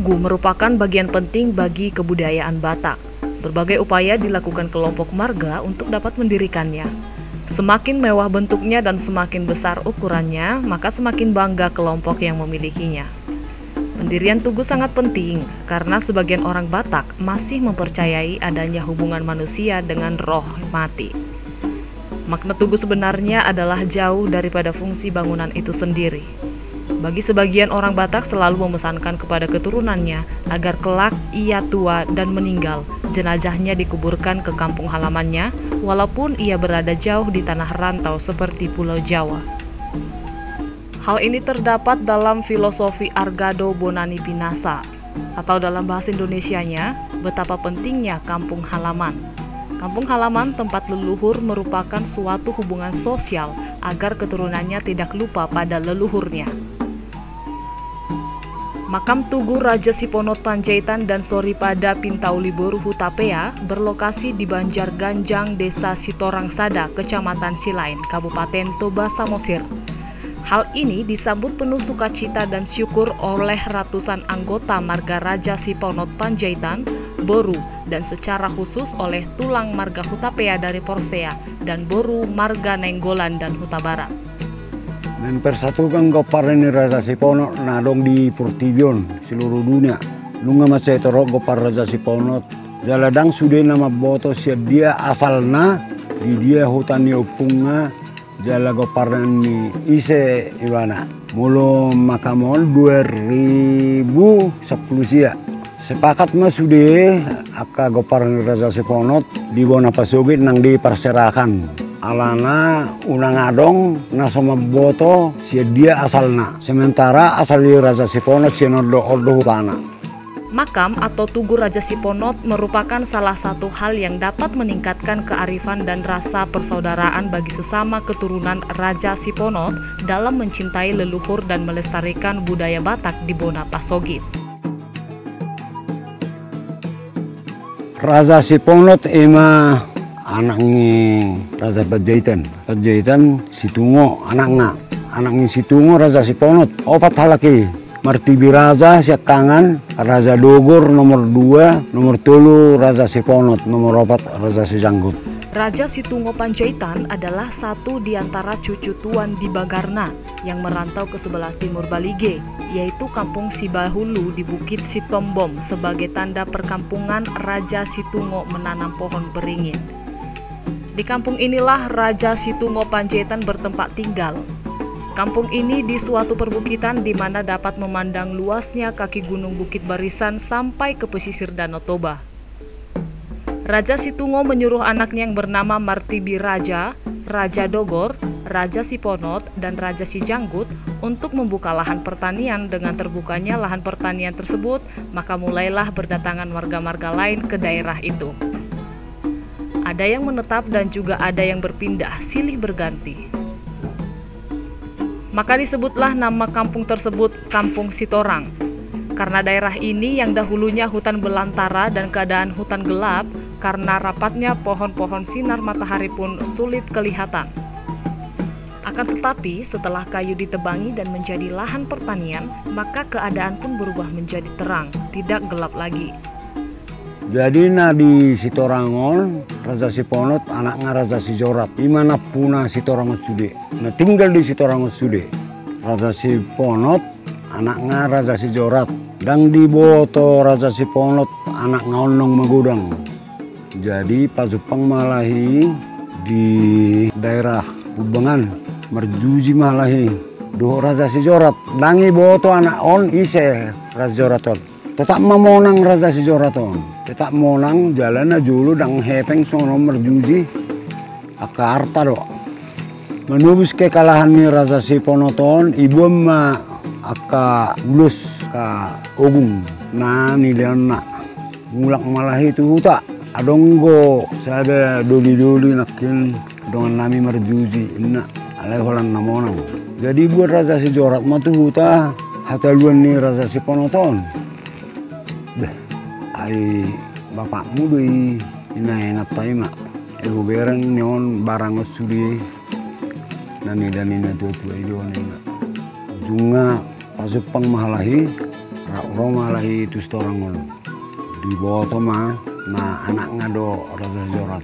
tugu merupakan bagian penting bagi kebudayaan Batak. Berbagai upaya dilakukan kelompok marga untuk dapat mendirikannya. Semakin mewah bentuknya dan semakin besar ukurannya, maka semakin bangga kelompok yang memilikinya. Pendirian tugu sangat penting karena sebagian orang Batak masih mempercayai adanya hubungan manusia dengan roh mati. Makna tugu sebenarnya adalah jauh daripada fungsi bangunan itu sendiri. Bagi sebagian orang Batak selalu memesankan kepada keturunannya agar kelak ia tua dan meninggal, jenazahnya dikuburkan ke kampung halamannya walaupun ia berada jauh di tanah rantau seperti Pulau Jawa. Hal ini terdapat dalam filosofi Argado Bonani Pinasa, atau dalam bahasa Indonesianya, betapa pentingnya kampung halaman. Kampung halaman tempat leluhur merupakan suatu hubungan sosial agar keturunannya tidak lupa pada leluhurnya. Makam Tugu Raja Siponot Panjaitan dan Soripada Pintauliboru Hutapea berlokasi di Banjar Ganjang, Desa Sitorangsada, Kecamatan Silain, Kabupaten Toba Samosir. Hal ini disambut penuh sukacita dan syukur oleh ratusan anggota Marga Raja Siponot Panjaitan, Boru, dan secara khusus oleh tulang Marga Hutapea dari Porsea dan Boru Marga Nenggolan dan Huta Barat. Mempersatukan Gopar ini Raja Siponot nadong di Purtibion seluruh dunia. Nunga masih terok Gopar Raja Siponot. Jaladang sudah nama boto dia asalna di dia hutan upunga jala Gopar ini ise iwana. Mulu makamol 2010 sia. Sepakat mas sudah aka Gopar Raja Siponot di Bona Pasugit nang diperserakan. Alana unang adong na sama boto si dia asalna. Sementara asal di Raja Siponot si ordo hutana. Makam atau Tugu Raja Siponot merupakan salah satu hal yang dapat meningkatkan kearifan dan rasa persaudaraan bagi sesama keturunan Raja Siponot dalam mencintai leluhur dan melestarikan budaya Batak di Bona Pasogit. Raja Siponot ima anaknya Raja Panjaitan Situngo anaknya Situngo Raja Siponot opat halaki Martibi Raja Siakangan Raja Dogor nomor 2 nomor 3 Raja Siponot nomor 4 Raja Sijanggut. Raja Situngo Panjaitan adalah satu di antara cucu tuan di Bagarna yang merantau ke sebelah timur Balige, yaitu Kampung Sibahulu di Bukit Sitombom sebagai tanda perkampungan Raja Situngo menanam pohon beringin. Di kampung inilah Raja Situngo Panjaitan bertempat tinggal. Kampung ini di suatu perbukitan di mana dapat memandang luasnya kaki gunung Bukit Barisan sampai ke pesisir Danau Toba. Raja Situngo menyuruh anaknya yang bernama Martibi Raja, Raja Dogor, Raja Siponot, dan Raja Sijanggut untuk membuka lahan pertanian. Dengan terbukanya lahan pertanian tersebut, maka mulailah berdatangan marga-marga lain ke daerah itu. Ada yang menetap dan juga ada yang berpindah, silih berganti. Maka disebutlah nama kampung tersebut Kampung Sitorang. Karena daerah ini yang dahulunya hutan belantara dan keadaan hutan gelap, karena rapatnya pohon-pohon sinar matahari pun sulit kelihatan. Akan tetapi setelah kayu ditebangi dan menjadi lahan pertanian, maka keadaan pun berubah menjadi terang, tidak gelap lagi. Jadi di Sitorangon, Raja Siponot anaknya Raja Sijorat. Imana puna Sitorangon sude. Nah tinggal di Sitorangon sude. Raja Siponot anaknya Raja Sijorat. Dan di boto Raja Siponot anaknya Onong Magudang. Jadi Pasupang Malahi di daerah Ubangan, Merjuji Malahi. Do Raja Sijorat. Dangi boto anak on ise Raja Sijoraton. Tetap memonang Raja Sijoraton. Tetap monang jalan julu dang hepeng sono Merjuji aka arta do. Menubus kekalahan ni Raja Siponoton ibu ma aka ulus ka ogung na nilian na mulak malahi itu huta adonggo sada doli nakin dengan nami Merjuji inna alai holan namonang. Jadi buat Raja Sijorat matu huta hataluan ni Raja Siponoton. Ay bapakmu doi inaenat tayo mak ego berang neon barang sudi nani dani na tuwa iyon na junga Pasupang Malahi Roma lah itu seorang di bawah Toma, nah anak ngado Raja Sijorat.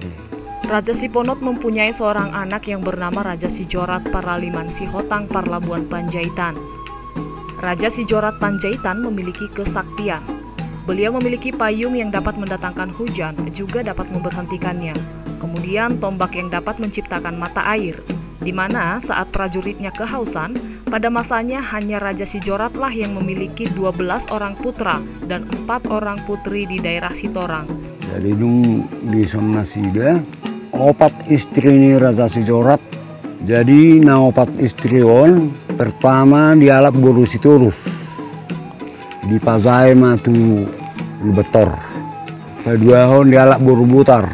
Raja Siponot mempunyai seorang anak yang bernama Raja Sijorat Paraliman Sihotang Parlabuan Panjaitan. Raja Sijorat Panjaitan memiliki kesaktian. Beliau memiliki payung yang dapat mendatangkan hujan, juga dapat memberhentikannya. Kemudian tombak yang dapat menciptakan mata air, di mana saat prajuritnya kehausan, pada masanya hanya Raja Sijoratlah yang memiliki 12 orang putra dan 4 orang putri di daerah Sitorang. Jadi di sana sida, 4 istri ini Raja Sijorat. Jadi na 4 istri on, pertama dialap buru Sitorus. Di Pazai matu Lubetor. Kedua hon dialap buru Butar.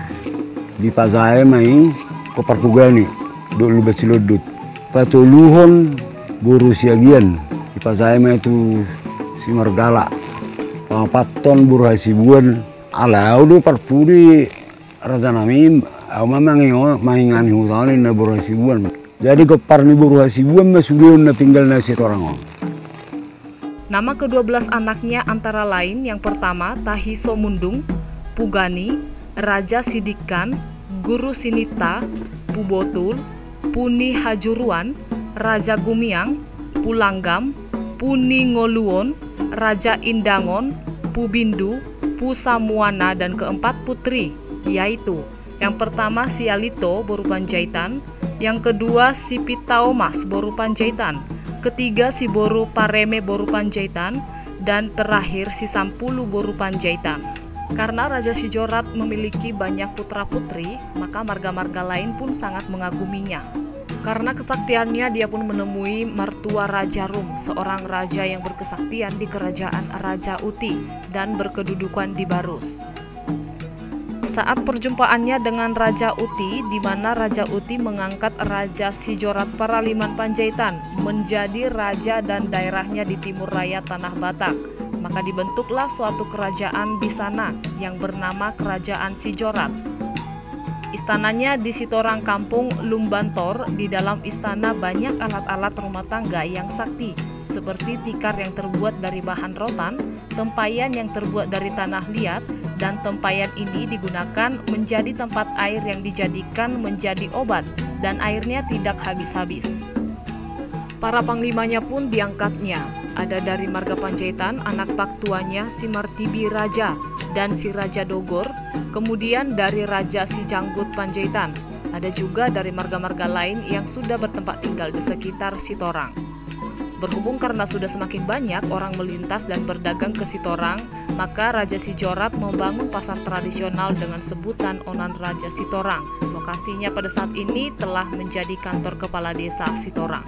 Di Pazai mai ke Parpugani. Dulu Besiludut. Patuluhon buru Siagian. Di Pazai mai itu si Margala. Paton buru Hasibuan. Alau do Parpudi Raja Nami. Au mamangi maingani hutani na buru Hasibuan. Jadi ke Parni buru Hasibuan masudion na tinggal na Sitorang. Nama ke-12 anaknya antara lain yang pertama Tahiso Mundung, Pugani, Raja Sidikan, Guru Sinita, Pubotul, Puni Hajuruan, Raja Gumiang, Pulanggam, Puni Ngoluon, Raja Indangon, Pubindu, Pusamuana, dan keempat putri, yaitu yang pertama Sialito Boru Panjaitan, yang kedua Sipitaomas Boru Panjaitan, ketiga si Boru Pareme Boru Panjaitan, dan terakhir si Sampulu Boru Panjaitan. Karena Raja Sijorat memiliki banyak putra-putri, maka marga-marga lain pun sangat mengaguminya. Karena kesaktiannya, dia pun menemui mertua Raja Rum, seorang raja yang berkesaktian di kerajaan Raja Uti dan berkedudukan di Barus. Saat perjumpaannya dengan Raja Uti, di mana Raja Uti mengangkat Raja Sijorat Paraliman Panjaitan menjadi raja dan daerahnya di timur raya Tanah Batak, maka dibentuklah suatu kerajaan di sana yang bernama Kerajaan Sijorat. Istananya di Sitorang Kampung Lumbantor. Di dalam istana banyak alat-alat rumah tangga yang sakti, seperti tikar yang terbuat dari bahan rotan, tempayan yang terbuat dari tanah liat, dan tempayan ini digunakan menjadi tempat air yang dijadikan menjadi obat, dan airnya tidak habis-habis. Para panglimanya pun diangkatnya. Ada dari marga Panjaitan, anak pak tuanya si Martibi Raja dan si Raja Dogor, kemudian dari Raja si Janggut Panjaitan. Ada juga dari marga-marga lain yang sudah bertempat tinggal di sekitar Sitorang. Berhubung karena sudah semakin banyak orang melintas dan berdagang ke Sitorang, maka Raja Sijorat membangun pasar tradisional dengan sebutan Onan Raja Sitorang. Lokasinya pada saat ini telah menjadi kantor kepala desa Sitorang.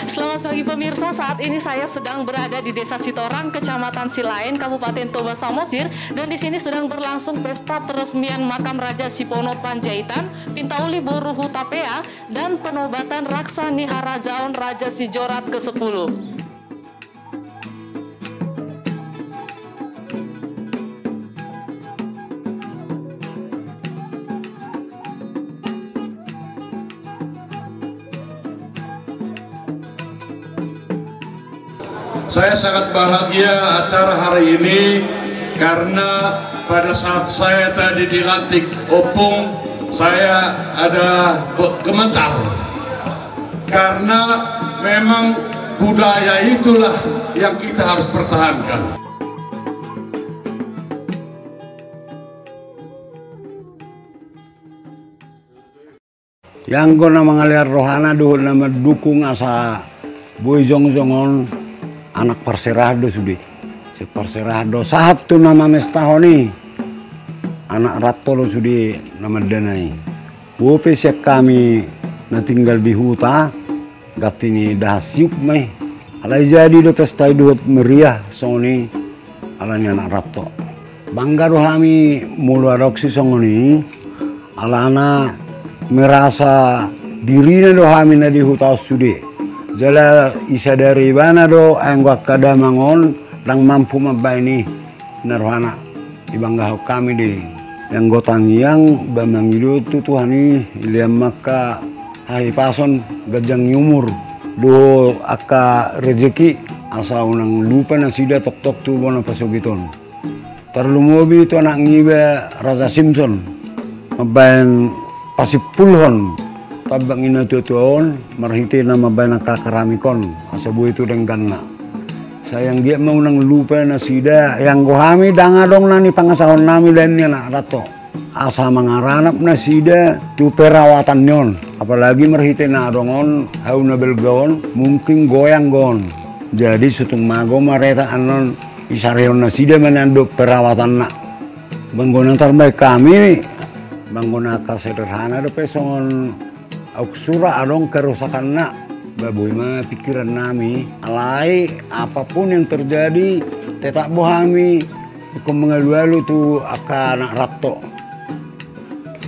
Selamat pagi pemirsa, saat ini saya sedang berada di Desa Sitorang, Kecamatan Silain, Kabupaten Toba Samosir, dan di sini sedang berlangsung pesta peresmian makam Raja Siponot Panjaitan, Pintauli Boru Hutapea, dan penobatan Raksa Niharajaon Raja Sijorat ke-10. Saya sangat bahagia acara hari ini karena pada saat saya tadi dilantik opung, saya ada gemetar karena memang budaya itulah yang kita harus pertahankan. Yang kena mengalir rohana nama dukung asa Boy Jong-jongon anak Perserado sudah. Si Perserado satu nama mestahoni. Anak Ratolo sudah nama Danai. Bope siak kami na tinggal di huta gatini dah siup mai. Alai jadi do pesta duit meriah soni alanya anak Rato. Bangga do kami mulu adoksi songoni alana merasa dirinya do kami na di huta sudah. Jala isa dari mana do anggak kada mangon lang mampu mabaini narwana ibangga kami di yang gotang yang bamangido tu tuhani iliam maka hai pason gajang yumur do aka rezeki asa unang lupa na sida tok-tok tu bona pasugiton. Terlumobi itu anak ngibe Raja Simpson mabayan pasipulhon tabang ina tutuon marhiti na mabayan kakaramikon asabu itu dengan na. Sayang dia mau nang lupa na sida yang gohami dangadong na ni pangasahon nami lainnya na rato. Asa mangaranap na sida tu perawatan nyon. Apalagi merhite na adongon hau na belgaon mungkin goyang gon. Jadi sutung mago mareta anon isarion na sida menanduk perawatan na. Bangunan terbaik kami bangunan sederhana do pesongon auksura adong kerusakan na. Baboy mah pikiran nami alai apapun yang terjadi tetap bohami hukum mengalu-alu tu akan anak rato.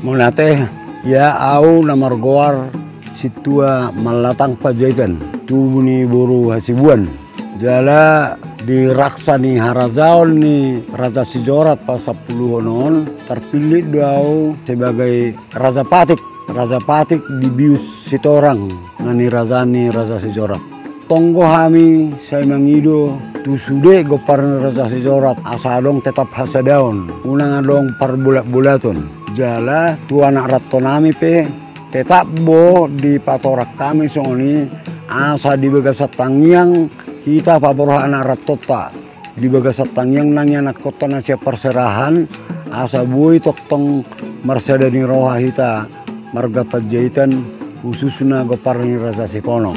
Monate ya au namar goar situa malatang pajaitan tubuni boru hasibuan jala diraksani harazaon ni Raja Sijorat pas 10 non terpilih dau sebagai Raja Patik. Raja Patik dibius sitorang ngani razani Raja Sijorat. Tonggo hami saya mangido tu sude gopar Raja Sijorat asadong tetap hasadaon unang adong par bulat-bulaton. Jala tu anak ratonami pe tetap bo di patorak kami songoni asa di bagasat tangyang kita paboroh anak ratota di bagasat tangyang nangya anak kota nasya perserahan asa bui toktong marsadani roha hita marga pajaitan khususnya goparni Raja Sipono.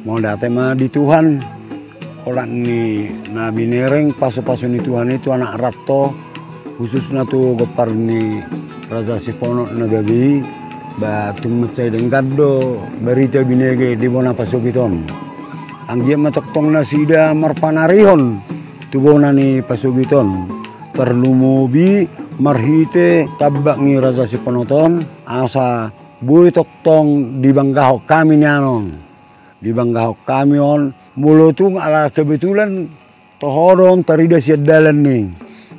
Mau date mah di Tuhan orang ni nabi nereng pasu-pasu ni Tuhan itu anak rato khususnya tu goparni Raja Sipono nagabi batu macai denggado berita binege di bona pasugiton. Ang dia matoktong na sida marpanarihon tu bona ni pasugiton terlumobi marhite tabak ni Raja Siponoton asa bui toktong di banggahok kami nyanon. Di banggahok kami on mulutung ala kebetulan tohodong tarida siad dalan nih.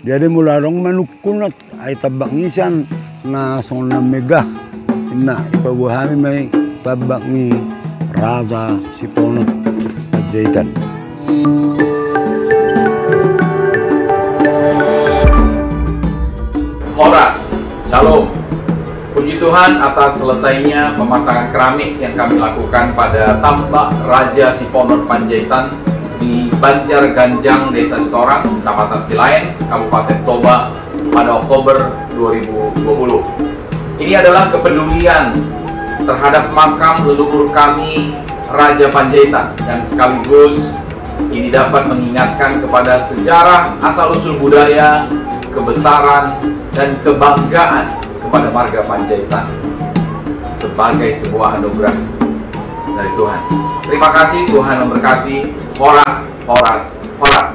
Jadi muladong manukunat ay tabak ngisan na sona megah na ipabuhami may tabak ni Raja Siponot Pajaitan. Horas, Shalom. Puji Tuhan atas selesainya pemasangan keramik yang kami lakukan pada tambak Raja Siponot Panjaitan di Banjar Ganjang, Desa Sitorang, Kecamatan Silayan, Kabupaten Toba pada Oktober 2020. Ini adalah kepedulian terhadap makam leluhur kami Raja Panjaitan dan sekaligus ini dapat mengingatkan kepada sejarah asal-usul budaya, kebesaran, dan kebanggaan kepada marga Panjaitan sebagai sebuah anugerah dari Tuhan. Terima kasih, Tuhan memberkati. Horas, horas, horas.